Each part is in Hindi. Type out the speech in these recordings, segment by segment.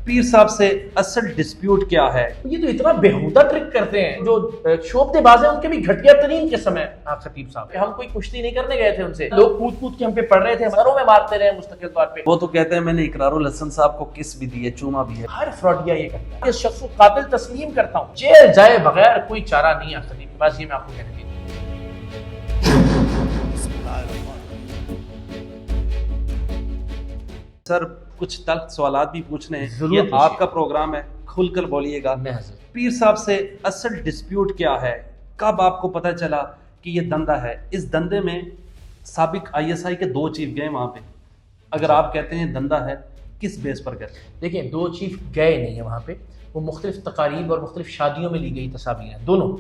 पीर साहब से असल डिस्प्यूट क्या है? ये तो इतना बेहुदा ट्रिक करते हैं जो शोबतेबाज हैं, उनके भी घटिया तरीन किस्म है। आप खतीब साहब, हम कोई कुश्ती नहीं करने गए थे उनसे, लोग कूद कूद के हम पे पड़ रहे थे, सरों में मारते रहे मुस्तकिल तौर पे। वो तो कहते हैं मैंने इकरारुल हसन साहब को किस भी दी है, चूमा भी है। हर फ्रॉडिया ये करता है। इस शख्स को कातिल तस्लीम करता हूँ, जेल जाए बगैर कोई चारा नहीं है खतीब के पास, ये मैं आपको कहने दीजिए। सर कुछ तल्ख सवालात भी पूछने हैं, जरूर ये पूछिए। आपका प्रोग्राम है, खुलकर बोलिएगा। पीर साहब से असल डिस्प्यूट क्या है? कब आपको पता चला कि ये धंधा है? इस धंधे में साबिक ISI के 2 चीफ गए वहां पे, अगर आप कहते हैं धंधा है, किस बेस पर गए? देखिए, 2 चीफ गए नहीं है वहाँ पे, वो मुख्तलिफ तकारीब और मुख्तलिफ शादियों में ली गई तस्वीरें हैं दोनों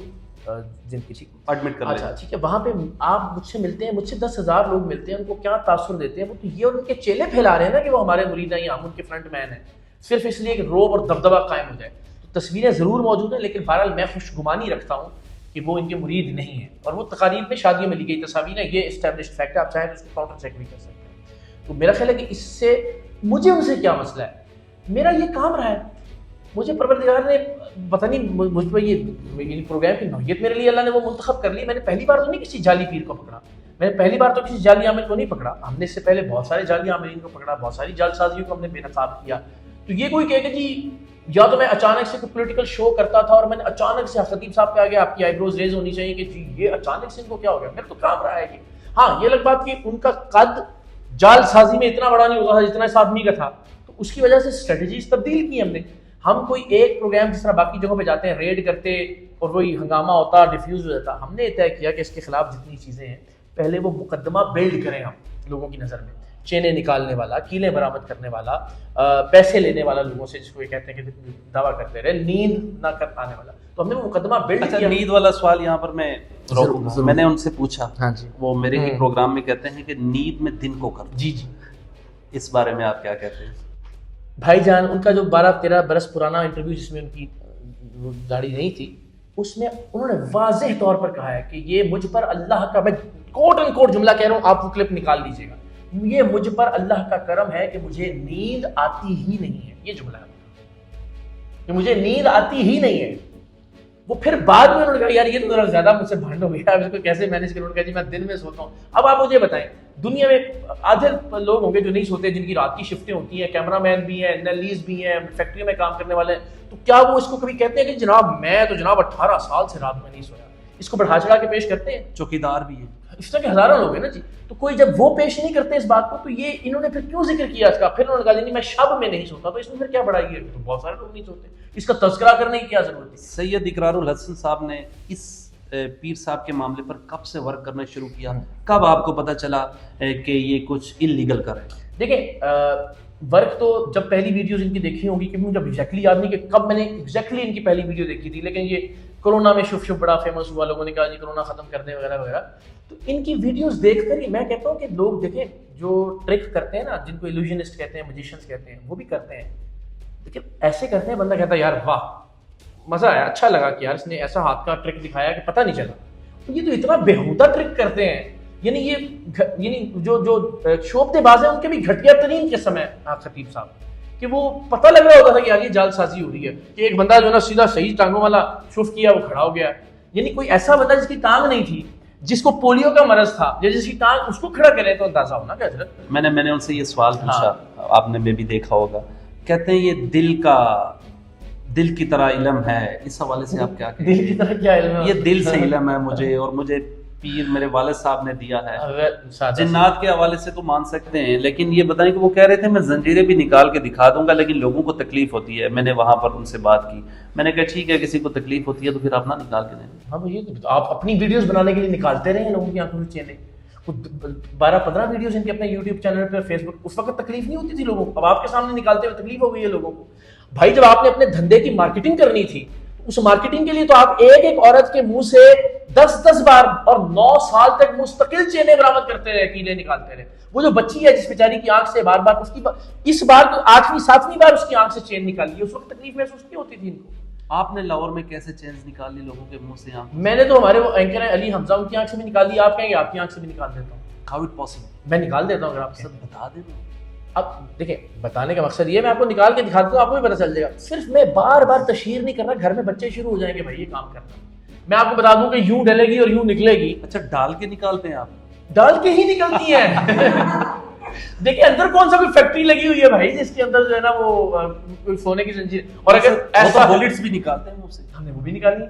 जिनकी। ठीक, एडमिट कर अच्छा ठीक है, वहाँ पे आप मुझसे मिलते हैं, मुझसे 10,000 लोग मिलते हैं, उनको क्या तासुर देते हैं, वो तो ये उनके चेले फैला रहे हैं ना कि वो हमारे मुरीद हैं या हम उनके फ्रंट मैन हैं, सिर्फ इसलिए कि रोब और दबदबा कायम हो जाए। तो तस्वीरें ज़रूर मौजूद हैं, लेकिन बहरहाल मैं खुशगुमानी रखता हूँ कि वो इनके मुरीद नहीं है, और वो तकारीब में शादियों में ली गई तस्वीरें हैं, ये इस्टेब्लिश्ड फैक्ट है, आप चाहें तो उसको काउंटर चेक भी कर सकते हैं। तो मेरा ख्याल है कि इससे मुझे उनसे क्या मसला है, मेरा ये काम रहा है, मुझे परवरदिगार ने पता नहीं मुझ पर ये प्रोग्राम की नौयत मेरे लिए अल्लाह ने वो मुंतखब कर ली। मैंने पहली बार तो नहीं किसी जाली पीर को पकड़ा, मैंने पहली बार तो किसी जाली आमिर को नहीं पकड़ा, हमने इससे पहले बहुत सारे जाली आमिरीन को पकड़ा, बहुत सारी जालसाजियों को हमने बेनकाब किया। तो ये कोई कहेगा जी या तो मैं अचानक से कोई पॉलिटिकल शो करता था और मैंने अचानक से खतीब साहब पे आ गया, आपकी आईब्रोज रेज होनी चाहिए कि जी ये अचानक से इनको क्या हो गया, मेरा तो काम रहा है कि हाँ, ये अलग बात कि उनका कद जालसाजी में इतना बड़ा नहीं होता था जितना इस आदमी का था, तो उसकी वजह से स्ट्रेटजीज तब्दील की हमने। हम कोई एक प्रोग्राम जिस तरह बाकी जगहों पे जाते हैं, रेड करते और वही हंगामा होता, डिफ्यूज हो जाता, हमने तय किया कि इसके खिलाफ जितनी चीज़ें हैं पहले वो मुकदमा बिल्ड करें हम लोगों की नज़र में। चेनें निकालने वाला, कीलें बरामद करने वाला, पैसे लेने वाला लोगों से, जिसको ये कहते हैं कि दावा करते रहे, नींद ना कर पाने वाला, तो हमने वो मुकदमा बिल्ड किया। नींद वाला सवाल यहाँ पर मैं रोकूंगा, मैंने उनसे पूछा, हाँ जी, वो मेरे ही प्रोग्राम में कहते हैं कि नींद में दिन को कर। जी जी, इस बारे में आप क्या कहते हैं? भाईजान, उनका जो 12-13 बरस पुराना इंटरव्यू जिसमें उनकी दाढ़ी नहीं थी, उसमें उन्होंने वाज़ेह तौर पर कहा है कि ये मुझ पर अल्लाह का, मैं कोट एंड कोट जुमला कह रहा हूँ, आप वो क्लिप निकाल लीजिएगा, ये मुझ पर अल्लाह का करम है कि मुझे नींद आती ही नहीं है, ये जुमला है कि मुझे नींद आती ही नहीं है। वो फिर बाद में उन्होंने कहा यार ये तो जरा ज्यादा मुझसे भांड हो गया, इसको कैसे मैनेज करूं? उन्होंने कहा जी मैं दिन में सोता हूँ। अब आप मुझे बताएं, दुनिया में आधे लोग होंगे जो नहीं सोते, जिनकी रात की शिफ्टें होती हैं, कैमरामैन भी हैं, एनालिस्ट भी हैं, फैक्ट्री में काम करने वाले हैं, तो क्या वो इसको कभी कहते हैं कि जनाब मैं तो जनाब 18 साल से रात में नहीं सोया? इसको बढ़ा चढ़ा के पेश करते हैं। चौकीदार भी है, इस तरह के हजारों लोग हैं ना जी, तो कोई जब वो पेश नहीं करते इस बात को, तो ये इन्होंने फिर क्यों जिक्र किया इसका? फिर उन्होंने कहा नहीं मैं शब में नहीं सोता, तो इसमें फिर क्या बढ़ाई है? तो बहुत सारे लोग नहीं सोते, इसका तज़किरा करने की क्या जरूरत है? सैयद इकरारुल हसन साहब ने इस पीर साहब के मामले पर कब से वर्क करना शुरू किया? कब आपको पता चला कि ये कुछ इलीगल कर रहे हैं? देखिए, वर्क तो जब पहली वीडियोस इनकी देखी होगी, कि मुझे एग्जैक्टली याद नहीं कि कब मैंने एग्जैक्टली इनकी पहली वीडियो देखी थी, लेकिन ये कोरोना में शुभ शुभ बड़ा फेमस हुआ, लोगों ने कहा जी कोरोना खत्म कर दें वगैरह वगैरह, तो इनकी वीडियोस देखकर ही मैं कहता हूँ कि लोग देखें, जो ट्रिक करते हैं ना, जिनको इल्यूजनिस्ट कहते हैं, मैजिशियंस कहते हैं, वो भी करते हैं, लेकिन ऐसे करते हैं बंदा कहता है यार वाह मजा आया, अच्छा लगा कि यार इसने ऐसा हाथ का ट्रिक दिखाया कि पता नहीं चला। तो ये तो इतना बेहुदा ट्रिक करते हैं, यानी जो शोबतेबाज हैं उनके भी घटिया तरीन किस्म है खतीब साहब, कि वो पता लग रहा होता था कि यार ये जालसाजी हो रही है, कि एक बंदा जो ना सीधा सही टांगों वाला शुफ किया, वो खड़ा हो गया, यानी कोई ऐसा बंदा जिसकी टांग नहीं थी, जिसको पोलियो का मरज था, या जिसकी टांग, उसको खड़ा करें तो अंदाजा होना क्या हजरत। मैंने उनसे ये सवाल पूछा, आपने भी देखा होगा, कहते हैं ये दिल की तरह इल्म है, इस हवाले से आप क्या कहते हैं? दिल की तरह क्या इल्म है? ये दिल से इल्म है मुझे, और मुझे पीर मेरे वालिद साहब ने दिया है। जिन्नात के हवाले से तो मान सकते हैं, लेकिन ये बताएं कि वो कह रहे थे मैं जंजीरें भी निकाल के दिखा दूंगा, लेकिन लोगों को तकलीफ होती है। मैंने वहां पर उनसे बात की, मैंने कहा ठीक है, किसी को तकलीफ होती है तो फिर अपना निकाल के दें। हाँ भैया, तो आप अपनी वीडियोस बनाने के लिए निकालते रहे लोगों की आंखों से चेने, 12-15 वीडियोस इनके अपने यूट्यूब चैनल पर, फेसबुक, उस वक्त तकलीफ नहीं होती थी लोगों को, अब आपके सामने निकालते हुए तकलीफ हो गई है लोगों को। भाई जब आपने अपने धंधे की मार्केटिंग करनी थी, उस मार्केटिंग के लिए तो आप एक एक औरत के मुंह से 10-10 बार और 9 साल तक मुस्तकिल चेनें बरामद करते रहे, कीले निकालते रहे। वो जो बच्ची है जिस बेचारी की आंख से बार बार उसकी इस बार तो 8वीं-7वीं बार उसकी आंख से चेन निकाली है, उस वक्त तकलीफ महसूस नहीं होती थी इनको। आपने लाहौर में कैसे चेन निकाल ली लोगों के मुंह से? आंख मैंने तो हमारे वो एंकर है अली हमजा, उनकी आंख से भी निकाल दी, आप कहेंगे आपकी आंख से भी निकाल देता हूँ। How it possible? मैं निकाल देता हूँ, अगर आप सब बता दे। अब देखिए, बताने का मकसद ये, मैं आपको निकाल के दिखाता हूँ, आपको भी पता चल जाएगा। सिर्फ मैं बार बार तशहीर नहीं कर रहा, घर में बच्चे शुरू हो जाएंगे भाई ये काम करना। मैं आपको बता दूं कि यूं डलेगी और यूं निकलेगी। अच्छा, डाल के निकालते हैं आप? डाल के ही निकलती है। देखिए अंदर कौन सा कोई फैक्ट्री लगी हुई है भाई जिसके अंदर जो है ना वो सोने की जंजीर, और अगर ऐसा बुलेट्स भी निकालते हैं मुंह से, हमने वो भी निकाली,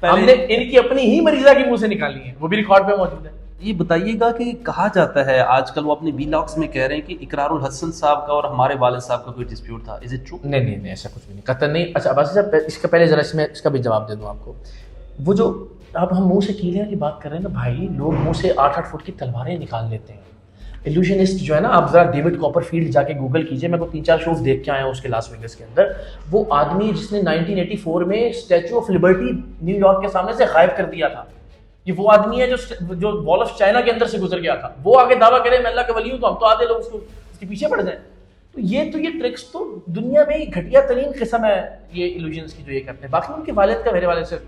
हमने इनकी अपनी ही मरीजा की मुंह से निकाली है, वो भी रिकॉर्ड पे मौजूद है। ये बताइएगा कि कहा जाता है आजकल, वो अपने वीलॉग्स में कह रहे हैं कि इकरारुल हसन साहब का और हमारे वालिद साहब का कोई डिस्प्यूट था, इज इट ट्रू? नहीं, ऐसा कुछ भी नहीं, कतई नहीं। अच्छा बस इसका पहले जरा इसका भी जवाब दे दूं आपको। वो जो अब हम मुंह से कीलियां की बात कर रहे हैं ना भाई, लोग मुंह से 8-8 फुट की तलवारें निकाल लेते हैं। इल्यूशनिस्ट जो है ना, आप जरा डेविड कॉपरफील्ड जाके गूगल कीजिए, मैं को 3-4 शोज देख के आया हूँ उसके लास वेगस के अंदर। वो आदमी जिसने 1984 में स्टैचू ऑफ लिबर्टी न्यूयॉर्क के सामने से गायब कर दिया था, ये वो आदमी है जो वॉल ऑफ चाइना के अंदर से गुजर गया था। वो आगे दावा करे मैं अल्लाह के वली हूँ, तो हम तो आधे लोग उसके पीछे पड़ जाए। तो ये ट्रिक्स तो दुनिया में घटिया तरीन किस्म है ये इल्यूजन्स की जो ये करते हैं। बाकी उनके वालिद का मेरे वालिद से,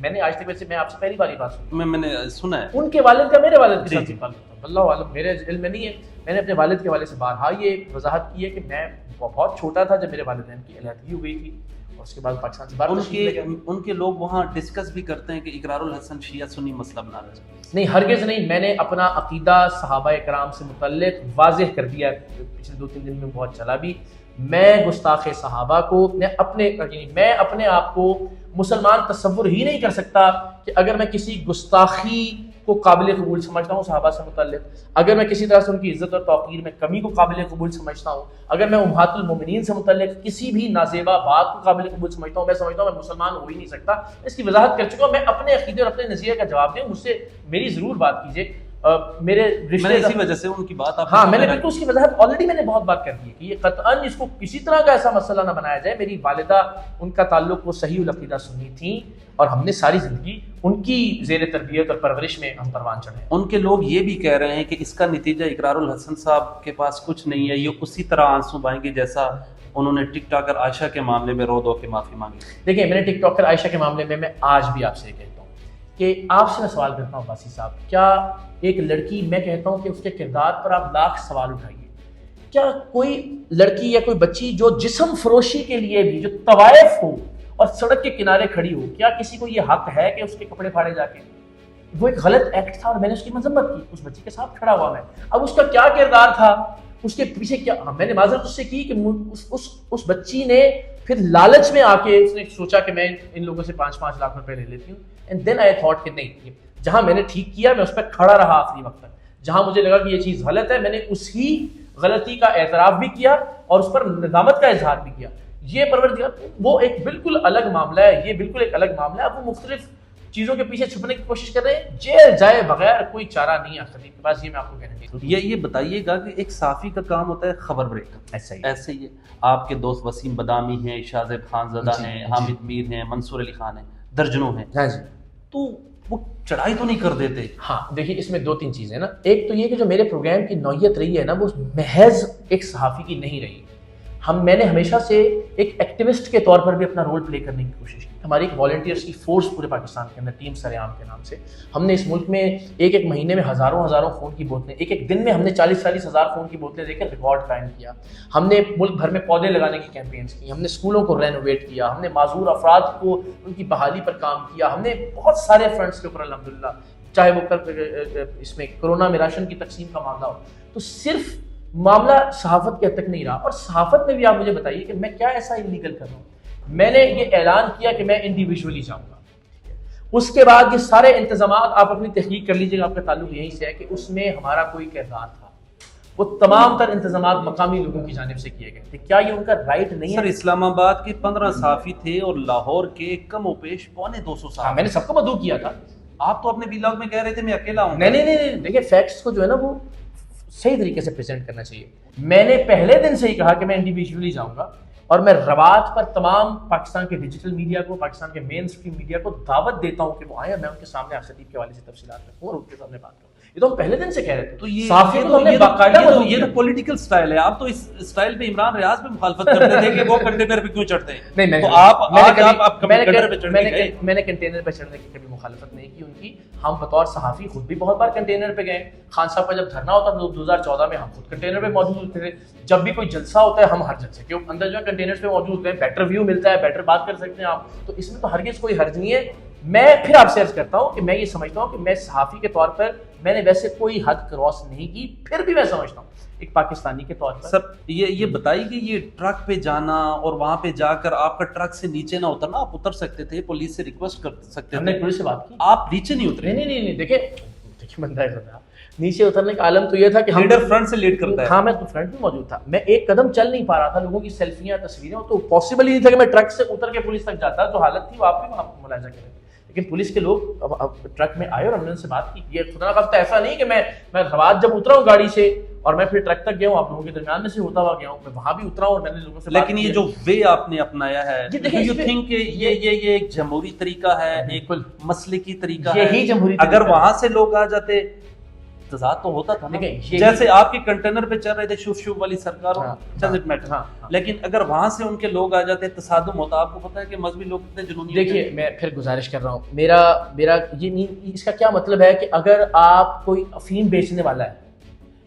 मैंने आज तक, वैसे मैं आपसे पहली बार बात सुनी, मैंने सुना है, उनके वालिद का मेरे वालिद के साथ अल्लाह आलम, मेरे इल्म में नहीं है। मैंने अपने वालिद के वाले से बारहा ये वजाहत की है कि मैं बहुत छोटा था जब मेरे वालिदैन की अलहदगी हो गई थी, और उसके बाद पाकिस्तान से बाहर उनके लोग वहाँ डिस्कस भी करते हैं कि इकरारुल हसन शिया सुन्नी मसला बना रहे हैं। नहीं, हरगिज़ नहीं। मैंने अपना अकीदा सहाबा कराम से मुतल्लिक वाज़ेह कर दिया, पिछले 2-3 दिन में बहुत चला भी। मैं गुस्ताखे सहाबा को, मैं अपने आप को मुसलमान तस्वुर ही नहीं कर सकता कि अगर मैं किसी गुस्ताखी को काबिल कबूल समझता हूँ सहाबा से मुतल्लिक, अगर मैं किसी तरह से उनकी इज्जत और तौक़ीर में कमी को काबिल कबूल समझता हूँ, अगर मैं उम्महातुल मोमिनीन से मुतल्लिक किसी भी नाज़ेबा बात को काबिल कबूल समझता हूँ, मैं समझता हूँ मैं मुसलमान हो ही नहीं सकता। इसकी वजाहत कर चुका हूँ। मैं अपने अकीदे और अपने नज़रिए का जवाब दूँ, मुझसे मेरी ज़रूर बात कीजिए। मेरे रिश्ते इसी वजह से उनकी बात आप, हाँ मैंने बिल्कुल उसकी वजह ऑलरेडी मैंने बहुत बात कर दी है कि ये कतअन इसको किसी तरह का ऐसा मसला ना बनाया जाए। मेरी वालिदा, उनका ताल्लुक वो सही उल अक़ीदा सुन्नी थी, और हमने सारी जिंदगी उनकी ज़ेर तरबियत और परवरिश में हम परवान चढ़े। उनके लोग ये भी कह रहे हैं कि इसका नतीजा इकरारुल हसन साहब के पास कुछ नहीं है, ये उसी तरह आंसू बहाएंगे जैसा उन्होंने टिकटॉकर आयशा के मामले में रो धो के माफी मांगी। देखिए, मैंने टिकटॉकर आयशा के मामले में मैं आज भी आपसे कहता हूँ कि आपसे मैं सवाल करता हूँ वासी साहब, क्या एक लड़की, मैं कहता हूँ कि उसके किरदार पर आप लाख सवाल उठाइए, क्या कोई लड़की या कोई बच्ची जो जिस्म फरोशी के लिए भी जो तवायफ हो और सड़क के किनारे खड़ी हो, क्या किसी को ये हक है कि उसके कपड़े फाड़े जाके? वो एक गलत एक्ट था और मैंने उसकी मजम्मत की, उस बच्ची के साथ खड़ा हुआ मैं। अब उसका क्या किरदार था, उसके पीछे क्या, मैंने माजरत उससे की कि उस बच्ची ने फिर लालच में आके उसने सोचा कि मैं इन लोगों से 5-5 लाख रुपए ले लेती हूँ, एंड देन आई थॉट कि नहीं, जहां मैंने ठीक किया मैं उस पर खड़ा रहा आखिरी वक्त तक। जहां मुझे लगा कि ये चीज गलत है, मैंने उसी गलती का एतराफ भी किया और उस पर निदामत का इजहार भी किया। ये परवरदिगार, वो एक बिल्कुल अलग मामला है, ये बिल्कुल एक अलग मामला है। अब वो मुख्तलिफ चीजों के पीछे छुपने की कोशिश कर रहे हैं, जेल जाए बगैर कोई चारा नहीं है खतीब के पास, ये मैं आपको कहना चाहता हूं। ये बताइएगा कि एक साफी का काम होता है खबर ब्रेकर, ऐसे ही है। आपके दोस्त वसीम बदामी हैं, शाज़ेब खानज़दा हैं, हामिद मीर हैं, मंसूर अली खान हैं, दर्जनों हैं, हाँ जी, तो वो चढ़ाई तो नहीं कर देते। हाँ देखिए, इसमें 2-3 चीज़ें ना, एक तो ये कि जो मेरे प्रोग्राम की नौयत रही है ना, वो महज एक सहाफ़ी की नहीं रही। मैंने हमेशा से एक एक्टिविस्ट के तौर पर भी अपना रोल प्ले करने की कोशिश की। हमारी एक वॉलंटियर्स की फोर्स पूरे पाकिस्तान के अंदर, टीम सरेआम के नाम से, हमने इस मुल्क में एक महीने में हज़ारों फ़ोन की बोतलें, एक दिन में हमने 40-40 हज़ार फ़ोन की बोतलें देकर रिकॉर्ड कायम किया। हमने मुल्क भर में पौधे लगाने की कैंपेन्स की, हमने स्कूलों को रेनोवेट किया, हमने माजूर अफराद को उनकी बहाली पर काम किया, हमने बहुत सारे फ्रंट्स के ऊपर अल्हम्दुलिल्लाह, चाहे वो इसमें कोरोना में राशन की तकसीम का मामला हो। तो सिर्फ मामला सहाफत के हद तक नहीं रहा, और सहाफत में भी आप मुझे बताइए कि मैं क्या ऐसा इलीगल कर रहा हूँ। मैंने ये ऐलान किया कि मैं इंडिविजुअली जाऊँगा, उसके बाद ये सारे इंतजाम आप अपनी तहकीक कर लीजिएगा, आपका ताल्लुक यहीं से है कि उसमें हमारा कोई किरदार था। वो तमाम तर इंतजाम मकामी लोगों की जानिब से किए गए थे। क्या ये उनका राइट नहीं है? सर, इस्लामाबाद के 15 सहाफी थे और लाहौर के कम पेश 250 सहाफी। मैंने सबको मदऊ किया था। आप तो अपने व्लॉग में कह रहे थे मैं अकेला हूँ। नहीं, देखिए फैक्ट्स को जो है ना वो सही तरीके से प्रेजेंट करना चाहिए। मैंने पहले दिन से ही कहा कि मैं इंडिविजुअली जाऊंगा, और मैं रवाज पर तमाम पाकिस्तान के डिजिटल मीडिया को, पाकिस्तान के मेन स्ट्रीम मीडिया को दावत देता हूं कि वो आए, मैं उनके सामने आसिफ के हवाले से तफसीलात रखूँ और उनके सामने बात करूँ। ये तो हम पहले दिन से कह रहे थे। तो ये साफी को हमने बाकायदा ये तो पॉलिटिकल स्टाइल है। आप तो इस स्टाइल पे इमरान रियाज पे मुखालफत करते थे कि वो कंटेनर पे क्यों चढ़ते हैं। नहीं, तो आप कंटेनर पे चढ़ने गए? मैंने कंटेनर पे चढ़ने की कभी मुखालफत नहीं की उनकी। हम बतौर सहाफी खुद भी बहुत बार कंटेनर पे गए। खान साहब का जब धरना होता था 2014 में, हम खुद कंटेनर पे मौजूद होते थे। जब भी कोई जलसा होता है हम हर जलसे के अंदर जो है कंटेनर पे मौजूद होते हैं, बेटर व्यू मिलता है, बेटर बात कर सकते हैं आप। तो इसमें तो हरगिज़ कोई हर्ज नहीं है। मैं फिर आपसे अर्ज करता हूँ कि मैं ये समझता हूँ कि मैं सहाफ़ी के तौर पर मैंने वैसे कोई हद क्रॉस नहीं की, फिर भी मैं समझता हूँ एक पाकिस्तानी के तौर पर। सर ये बताइए कि ये ट्रक पे जाना और वहां पे जाकर आपका ट्रक से नीचे ना उतरना, आप उतर सकते थे, पुलिस से रिक्वेस्ट कर सकते थे। हमने पुलिस से बात की, आप नीचे नहीं उतरे। नहीं, देखिए बंदा है, नीचे उतरने का आलम तो ये था कि हम लीडर फ्रंट से लीड करता है। हाँ, मैं तो फ्रंट में मौजूद था। मैं एक कदम चल नहीं पा रहा था, लोगों की सेल्फियां तस्वीरें, तो पॉसिबल ही नहीं था कि मैं ट्रक से उतर के पुलिस तक जाता। जो हालत थी वो आप भी वहाँ मुलाजा करें। लेकिन पुलिस के लोग अब ट्रक में आए और हमने उनसे बात की। ये खुदा का तो ऐसा नहीं कि मैं रात जब उतरा हूँ गाड़ी से और मैं फिर ट्रक तक गया हूँ, आप लोगों के दरमियान में से होता हुआ गया हूँ, मैं वहां भी उतरा हूँ और मैंने लोगों से। लेकिन ये जो वे आपने अपनाया है, यू थिंक ये एक जमहूरी तरीका है, एक मसलकी तरीका है? यही जमहूरी। अगर वहां से लोग आ जाते तजाद तो होता था ना। जैसे आपके कंटेनर पे चल रहे थे शुभ शुभ वाली सरकार, लेकिन अगर वहां से उनके लोग आ जाते तसादुम होता। आपको पता है कि मजहबी लोग कितने जुनूनी। देखिए, मैं फिर गुजारिश कर रहा हूँ, मेरा ये नहीं, इसका क्या मतलब है कि अगर आप कोई अफीम बेचने वाला है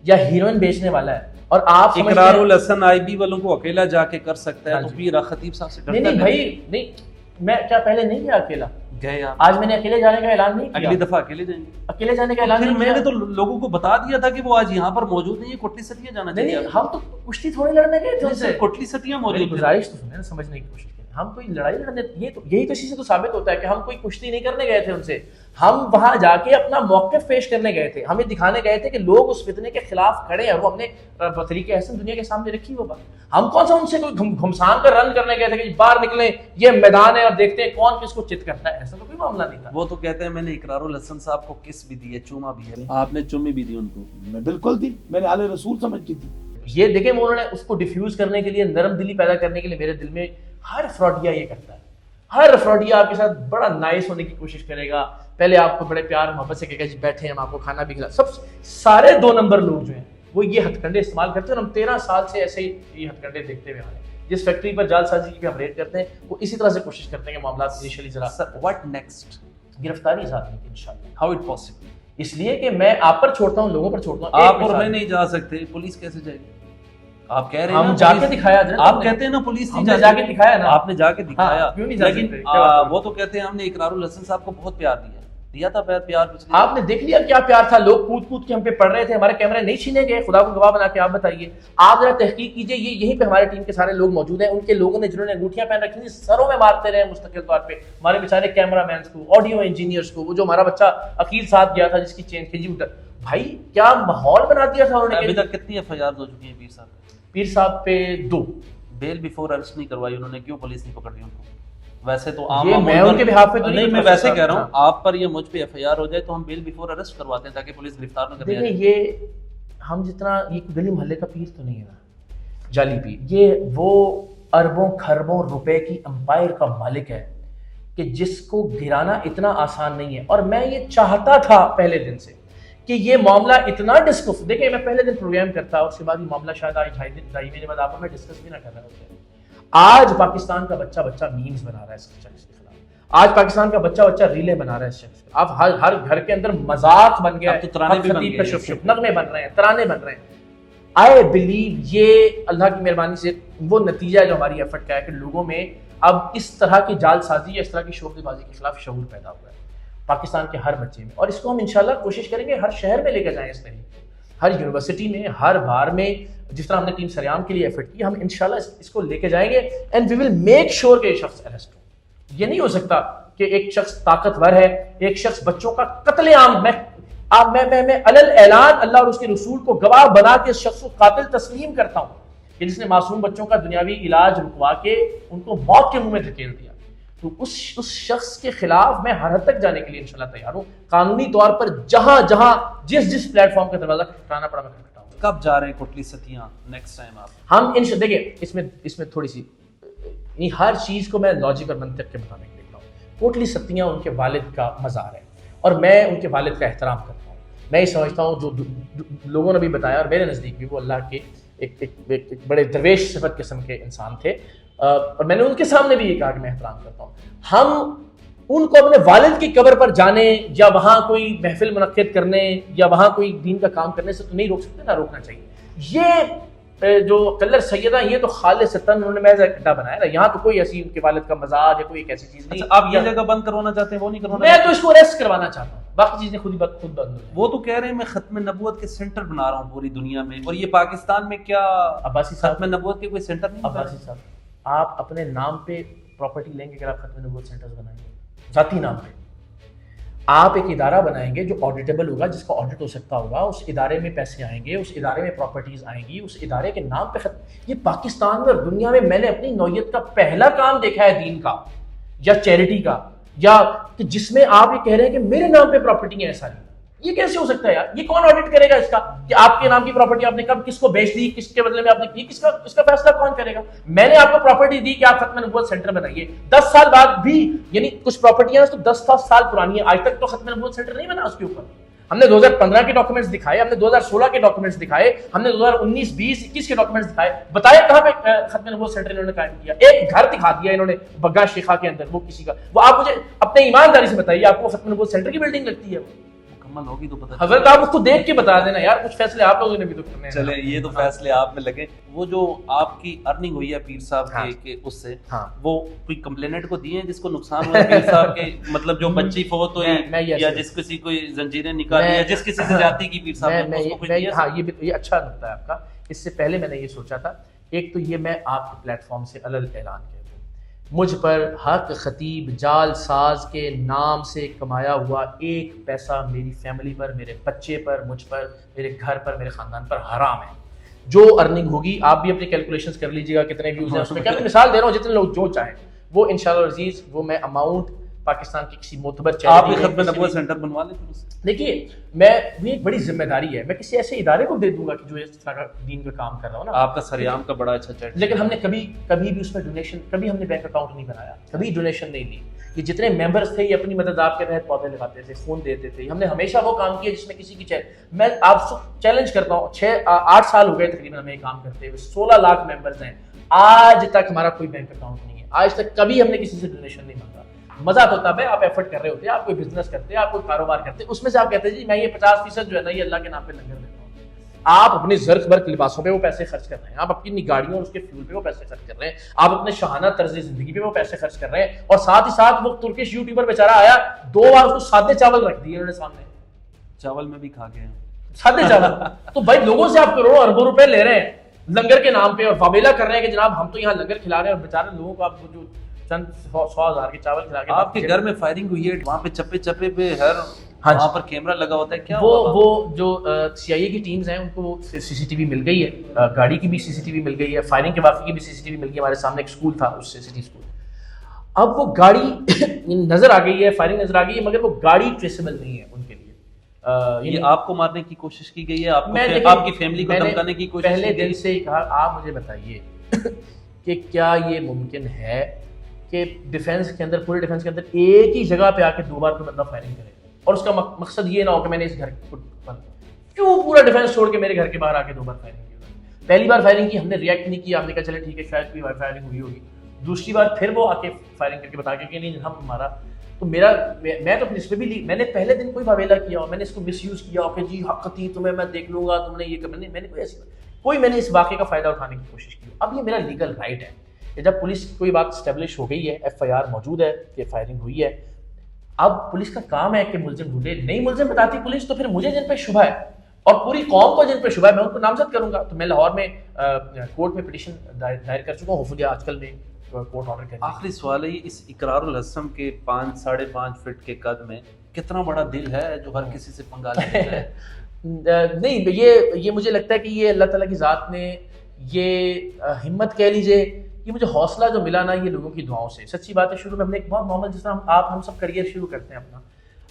या हीरोइन बेचने वाला है और आप इकरारुल हसन आईबी वालों को अकेला जाके कर सकता है, तो पीर खतीब साहब से डरता नहीं भाई, नहीं, मैं क्या पहले नहीं गया अकेला? गए आप? आज मैंने अकेले जाने का ऐलान नहीं किया। अगली दफा अकेले जाएंगे? अकेले जाने का ऐलान नहीं किया। मैंने तो लोगों को बता दिया था कि वो आज यहाँ पर मौजूद नहीं है, कोटली सतिया जाना चाहिए। हम तो कुश्ती थोड़ी लड़ने गए थे उनसे, कोटली सतिया मौजूद। गुजारिश तो सुने, समझने की कोशिश करें। हम कोई लड़ाई लड़ने, यही तो चीज़ से तो साबित होता है कि हम कोई कुश्ती नहीं करने गए थे उनसे। हम वहां जाके अपना मौक़िफ़ पेश करने गए थे। हमें दिखाने गए थे कि लोग उस फितने के खिलाफ खड़े हैं, वो हमने तरीके एहसन दुनिया के सामने रखी। वो बात हम कौन सा उनसे कोई घुमसान कर रन करने गए थे कि बाहर निकले, ये मैदान है और देखते हैं कौन किसको चित करता है, ऐसा तो कोई मामला नहीं था। वो तो कहते हैं मैंने इकरारुल हसन साहब को किस भी दी है, चूमा भी है। आपने चुम्मी भी दी उनको? मैं बिल्कुल दी, मैंने आले रसूल समझ की थी। ये देखें, उन्होंने उसको डिफ्यूज करने के लिए, नरम दिली पैदा करने के लिए, मेरे दिल में हर फ्रॉडिया ये करता है। हर फ्रॉडिया आपके साथ बड़ा नाइस होने की कोशिश करेगा, पहले आपको बड़े प्यार मोहब्बत से कहेगा जी बैठे हम आपको खाना भी खिला। सब सारे 2 नंबर लोग जो हैं वो ये हथकंडे इस्तेमाल करते हैं और हम 13 साल से ऐसे ही ये हथकंडे देखते हुए आ रहे हैं। जिस फैक्ट्री पर जालसाजी की भी हम रेड करते हैं, वो इसी तरह से कोशिश करते हैं कि मामला इनिशियली जरा। What next? गिरफ्तारी साथ में इंशाल्लाह। How it possible? इसलिए कि मैं आप पर छोड़ता हूँ, लोगों पर छोड़ता हूँ। आप और मैं नहीं जा सकते, पुलिस कैसे जाएगी? आप कह रहे हैं हम जाके दिखाया, आप कहते हैं ना पुलिस हमने जाके दिखाया ना, आपने जाके दिखाया। क्यों नहीं जा सकते? लेकिन वो तो कहते हैं हमने इकरारुल हसन साहब को बहुत प्यार दिया था। प्यार आपने देख लिया क्या प्यार था। लोग कूद कूद के हम पे पड़ रहे थे, हमारे कैमरे नहीं छीने गए। खुदा को गवाह बना के आप बताइए, आप जरा तहकीक कीजिए। ये यहीं पे हमारे टीम के सारे लोग मौजूद हैं। उनके लोगों ने जिन्होंने अंगूठियां पहन रखी थी, सरों में मारते रहे मुस्तकिल तौर पे हमारे बेचारे कैमरामैन को, ऑडियो इंजीनियर्स को। वो जो हमारा बच्चा अकील साथ गया था जिसकी चेन खींची, भाई क्या माहौल बना दिया था उन्होंने। अभी तक कितनी एफआईआर हो चुकी है पीर साहब? पीर साहब पे 2। बेल बिफोर अरेस्ट नहीं करवाई उन्होंने, क्यों पुलिस नहीं पकड़ दी उनको? वैसे तो ये मैं उनके बिहाफ पे तो नहीं, मैं वैसे कह रहा हूँ, आप पर ये मुझ पे एफआईआर हो जाए तो हम बेल बिफोर अरेस्ट करवाते हैं ताकि पुलिस गिरफ्तार न करे। देखिए, ये हम जितना, ये गली मोहल्ले का पीर तो नहीं है ना, जाली पीर। ये वो अरबों खरबों रुपए की अंपायर का मालिक है कि जिसको गिराना इतना आसान नहीं है। और मैं ये चाहता था पहले दिन से कि ये मामला इतना डिस्कस, देखिए मैं पहले दिन प्रोग्राम करता, उसके बाद ये मामला शायद आज 2.5 महीने बाद आप मैं डिस्कस भी ना कर रहा होता। आज पाकिस्तान का बच्चा मीम्स बना रहा है इस शख्स के खिलाफ। आज पाकिस्तान का बच्चा रीलें बना रहा है इस शख्स। अब हर घर के अंदर मजाक बन गया, तो तराने भी बन गए, नगमे बन रहे हैं, तराने बन रहे हैं। आई बिलीव ये अल्लाह की मेहरबानी से वो नतीजा है जो हमारी एफर्ट का है कि लोगों में अब इस तरह की जालसाजी या इस तरह की शोरबाजी के खिलाफ शऊर पैदा हुआ है पाकिस्तान के हर बच्चे में। और इसको हम इंशाल्लाह कोशिश करेंगे हर शहर में लेकर जाएं इस तरीके, हर यूनिवर्सिटी में, हर बार में। जिस तरह हमने टीम सरेआम के लिए एफर्ट की, हम इंशाल्लाह इसको लेके जाएंगे and we will make sure कि ये शख्स अरेस्ट हो। ये नहीं हो सकता कि एक शख्स ताकतवर है, एक शख्स बच्चों का कत्लेआम, मैं अलल ऐलान अल्लाह और उसके रसूल को गवाह बना के इस शख्स को कातिल तस्लीम करता हूँ कि जिसने मासूम बच्चों का दुनियावी इलाज रुकवा के उनको मौत के मुंह में धकेल दिया। तो उस शख्स के खिलाफ मैं हर हद तक जाने के लिए इंशाल्लाह तैयार हूँ। कानूनी तौर पर जहां जहां जिस प्लेटफॉर्म का दरवाजा खटखटाना पड़ा मैं खटखटाऊंगा। कब जा रहे हैं कोटली सतिया नेक्स्ट टाइम आप? हम देखिए इसमें थोड़ी सी हर चीज को मैं लॉजिक और मंतक के मुताबिक देख रहा हूँ। कोटली सतिया उनके वालिद का मज़ार है और मैं उनके वालिद का एहतराम करता हूँ। मैं ही समझता हूँ जो लोगों ने भी बताया, और मेरे नज़दीक भी वो अल्लाह के एक बड़े दरवेश सिफत किस्म के इंसान थे, और मैंने उनके सामने भी ये कहा कि मैं एहतराम करता हूँ। हम उनको अपने वालिद की कब्र पर जाने या वहाँ कोई महफिल मुनक्किद करने या वहाँ कोई दीन का काम करने से तो नहीं रोक सकते, ना रोकना चाहिए। ये जो कलर सैयदा, ये तो खालिसतन उन्होंने महज एक अड्डा बनाया ना, यहाँ तो कोई ऐसी उनके वालिद का मजाज या कोई एक ऐसी चीज नहीं। आप ये जगह बंद करवाना चाहते हैं, वो नहीं करवाना? मैं तो इसको अरेस्ट करवाना चाहता हूँ, बाकी चीजें खुद बंद हो। वो तो कह रहे हैं मैं खत्म नबूवत के सेंटर बना रहा हूँ पूरी दुनिया में, और ये पाकिस्तान में क्या अब्बासी साहब, खत्म नबूवत के कोई सेंटर नहीं? अब्बासी साहब, आप अपने नाम पे प्रॉपर्टी लेंगे अगर आप खत्म नबूवत सेंटर्स बनाएंगे, जाती नाम पे आप एक इदारा बनाएंगे जो ऑडिटेबल होगा, जिसका ऑडिट हो सकता होगा, उस इदारे में पैसे आएंगे, उस इदारे में प्रॉपर्टीज आएंगी, उस इदारे के नाम पे ये पाकिस्तान में और दुनिया में मैंने अपनी नौयत का पहला काम देखा है दीन का या चैरिटी का, या कि जिसमें आप ये कह रहे हैं कि मेरे नाम पे प्रॉपर्टी है सारी। ये कैसे हो सकता है यार? ये कौन ऑडिट करेगा इसका कि आपके नाम की प्रॉपर्टी आपने कब किसको बेच दी, किसके बदले में आपने की, इसका फैसला कौन करेगा? मैंने आपको प्रॉपर्टी दी कि आप खत्म नबूवत सेंटर बनाइए, 10 साल बाद भी, यानी कुछ प्रॉपर्टियां तो 10 साल पुरानी है, आज तक तो खत्म नबूवत सेंटर नहीं बना उसके ऊपर। हमने 2015 के डॉक्यूमेंट्स दिखाए, हमने 2016 के डॉक्यूमेंट्स दिखाए, हमने 2019, 20, 21 के डॉक्यूमेंट्स दिखाए, बताया कहां पे खत्म नबूवत सेंटर इन्होंने कायम किया? एक घर दिखा दिया इन्होंने बग्गा शेखा के अंदर, वो किसी का, वो आप मुझे अपने ईमानदारी से बताइए, आपको खत्म नबूवत सेंटर की बिल्डिंग लगती है? होगी तो पता हजरत आप उसको देख के बता देना यार, कुछ फैसले आप लोगों ने भी तो करने हैं। चले ये तो फैसले आप में लगे। वो जो आपकी अर्निंग हुई है पीर साहब के उससे, वो कोई कंप्लेनेंट को दिए जिसको नुकसान हुआ पीर साहब के, मतलब जो बच्ची फोत हुई या जिस किसी को जंजीरें निकाली या जिस किसी से जाती की पीर साहब ने, उसको कुछ दिया? हाँ, ये अच्छा लगता है आपका। इससे पहले मैंने ये सोचा था, एक तो ये मैं आपके प्लेटफॉर्म से अलग ऐलान कर, मुझ पर हक खतीब जाल साज के नाम से कमाया हुआ एक पैसा मेरी फैमिली पर, मेरे बच्चे पर, मुझ पर, मेरे घर पर, मेरे खानदान पर हराम है। जो अर्निंग होगी, आप भी अपनी कैलकुलेशंस कर लीजिएगा कितने व्यूज हैं उसमें, क्या मैं मिसाल दे रहा हूँ, जितने लोग जो चाहें वो इंशाल्लाह अजीज, वो मैं अमाउंट पाकिस्तान की किसी मोतबर आप खत्म नबूवत सेंटर बनवा लें। देखिए, मैं ये एक बड़ी जिम्मेदारी है, मैं किसी ऐसे इदारे को दे दूंगा कि जो इस तरह का दीन का काम कर रहा हूँ ना। आपका सरेआम का बड़ा अच्छा चैट, लेकिन हमने कभी भी उसमें डोनेशन, कभी हमने बैंक अकाउंट नहीं बनाया, कभी डोनेशन नहीं ली। ये जितने मेंबर्स थे ये अपनी मदद आपके तहत पौधे लगाते थे, खून देते थे। हमने हमेशा वो काम किया जिसमें किसी की मैं आपसे चैलेंज करता हूँ, 6-8 साल हो गए तकरीबन हमें काम करते हुए, 16 लाख मेंबर्स हैं, आज तक हमारा कोई बैंक अकाउंट नहीं है, आज तक कभी हमने किसी से डोनेशन नहीं मांगा। मजा तो तब है आप एफर्ट कर रहे होते हैं, आप कोई बिजनेस करते हैं, आप कोई कारोबार करते हैं, उसमें से आप कहते हैं जी मैं ये 50% जो है ना ये अल्लाह के नाम पे लंगर देता हूँ। आप अपने ज़र्क बर्क लिबासों पे वो पैसे खर्च कर रहे हैं, आप अपनी गाड़ियों और उसके फ्यूल पे वो पैसे खर्च कर रहे हैं, आप अपने शाहाना तर्ज जिंदगी पे वो पैसे खर्च कर रहे हैं, और साथ ही साथ वो तुर्किश यूट्यूबर बेचारा आया, 2 बार उसको सादे चावल रख दिए उन्होंने सामने, चावल में भी खा गए सादे चावल। तो भाई लोगों से आप करोड़ों अरबों रुपए ले रहे हैं लंगर के नाम पे, और वाबेला कर रहे हैं कि जनाब हम तो यहाँ लंगर खिला रहे हैं, और बेचारे लोगों को आप जो चंद 100,000 के चावल खिला के, आपके घर में फायरिंग हुई है, वहाँ पे चप्पे पे हर वहाँ पर कैमरा लगा होता है क्या? वो जो CIA की टीम्स हैं उनको CCTV मिल गई है, गाड़ी की भी CCTV मिल गई है, फायरिंग के वाक़े की भी CCTV मिल गई है। हमारे सामने एक स्कूल था, उससे सिटी स्कूल, अब वो गाड़ी नजर आ गई है, फायरिंग नजर आ गई है, मगर वो गाड़ी ट्रेसेबल नहीं है उनके लिए। ये आपको मारने की कोशिश की गई है, आपकी फैमिली को धमकाने की कोशिश? पहले दिन से ही कहा, आप मुझे बताइए कि क्या ये मुमकिन है कि डिफेंस के अंदर, पूरे डिफेंस के अंदर एक ही जगह पे आके 2 बार कोई बंदा फायरिंग करे, और उसका मकसद ये ना हो कि मैंने इस घर पर क्यों पूरा डिफेंस छोड़ के मेरे घर के बाहर आके 2 बार फायरिंग की? पहली बार फायरिंग की, हमने रिएक्ट नहीं किया, हमने कहा चले ठीक है शायद कोई फायरिंग हुई होगी। दूसरी बार फिर वो आके फायरिंग करके बता के कि नहीं हम हमारा, तो मैं तो फिर इस पर भी मैंने पहले दिन कोई वावेला किया और मैंने इसको मिसयूज किया कि जी हक थी तुम्हें, मैं देख लूंगा, तुमने ये कर, मैंने मैंने इस वाक़े का फायदा उठाने की कोशिश की। अब ये मेरा लीगल राइट है कि जब पुलिस की कोई बात स्टेब्लिश हो गई है, FIR मौजूद है कि फायरिंग हुई है, अब पुलिस का काम है कि मुलजिम ढूंढे। नहीं मुलजिम बताती पुलिस तो फिर मुझे जिन पे शुबह है और पूरी कौम को जिन पे शुबह है मैं उनको नामजद करूंगा। तो मैं लाहौर में कोर्ट में पिटीशन दायर कर चुका हूँ, होपफुली आजकल में कोर्ट ऑर्डर कर। आखिरी सवाल है, इस इकरारुल हसम के 5-5.5 फीट के कद में कितना बड़ा दिल है जो हर किसी से पंगा लेता है? नहीं, ये मुझे लगता है कि ये अल्लाह ताला की ज़ात ने ये हिम्मत कह लीजिए, ये मुझे हौसला जो मिला ना ये लोगों की दुआओं से। सच्ची बात है, शुरू में हमने एक बहुत नॉर्मल, जिस तरह हम सब करियर शुरू करते हैं अपना,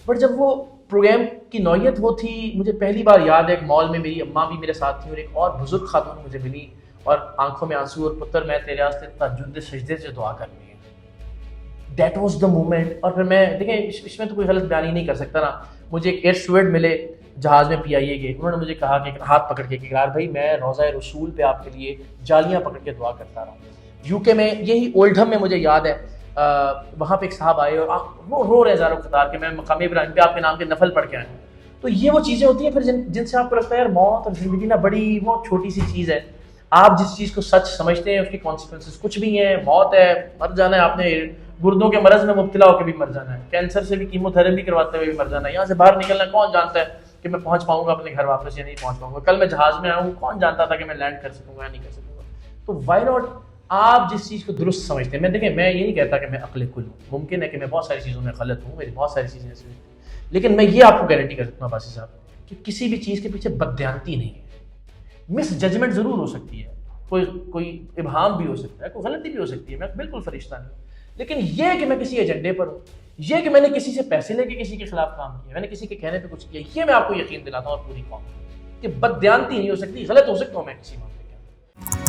बट जब वो प्रोग्राम की नौयत वो थी, मुझे पहली बार याद है एक मॉल में मेरी अम्मा भी मेरे साथ थी और एक और बुजुर्ग खातून मुझे मिली और आंखों में आंसू और पुत्र मैं तेरे वास्ते तहज्जुद सजदे से दुआ करनी है। That was the moment. और फिर मैं देखें इसमें तो कोई गलत बयानी नहीं कर सकता ना, मुझे एक एयर स्टूवर्ड मिले जहाज़ में PIA गए, उन्होंने मुझे कहा कि हाथ पकड़ के कि यार भाई मैं रोज़ा रसूल पे आपके लिए जालियाँ पकड़ के दुआ करता रहा हूँ। UK में यही ओल्डहम में मुझे याद है वहाँ पे एक साहब आए और रो रहे ज़ारो कतार के मैं मकाम इब्राहिम पे आपके नाम के नफल पढ़ के आया हूँ। तो ये वो चीज़ें होती हैं फिर जिनसे आपको लगता है यार मौत और ज़िंदगी ना बड़ी बहुत छोटी सी चीज़ है। आप जिस चीज़ को सच समझते हैं उसकी कॉन्सिक्वेंसेस कुछ भी हैं, मौत है, मर जाना है, आपने गुर्दों के मरज में मुब्तला होकर भी मर जाना है, कैंसर से भी कीमोथेरेपी करवाते हुए भी मर जाना है, यहाँ से बाहर निकलना कौन जानता है कि मैं पहुँच पाऊँगा अपने घर वापस या नहीं पहुँच पाऊँगा, कल मैं जहाज़ में आऊँ कौन जानता था कि मैं लैंड कर सकूँगा या नहीं कर सकूँगा। तो वाई नॉट आप जिस चीज़ को दुरुस्त समझते हैं, मैं देखें मैं ये नहीं कहता कि मैं अक्ल कुल हूँ, मुमकिन है कि मैं बहुत सारी चीज़ों में गलत हूँ, मेरी बहुत सारी चीज़ें ऐसी, लेकिन मैं ये आपको गारंटी कर सकता हूँ बासी साहब कि किसी भी चीज़ के पीछे बदयांती नहीं है। मिस जजमेंट ज़रूर हो सकती है, कोई इबहाम भी हो सकता है, कोई गलती भी हो सकती है, मैं बिल्कुल फरिश्ता नहीं हूँ, लेकिन ये कि मैं किसी एजेंडे पर हूँ, ये कि मैंने किसी से पैसे लेके किसी के खिलाफ काम किया, मैंने किसी के कहने पे कुछ किया, ये मैं आपको यकीन दिलाता हूँ और पूरी कौम कि बदयांती नहीं हो सकती, गलत हो सकता हूँ मैं किसी मामले के अंदर।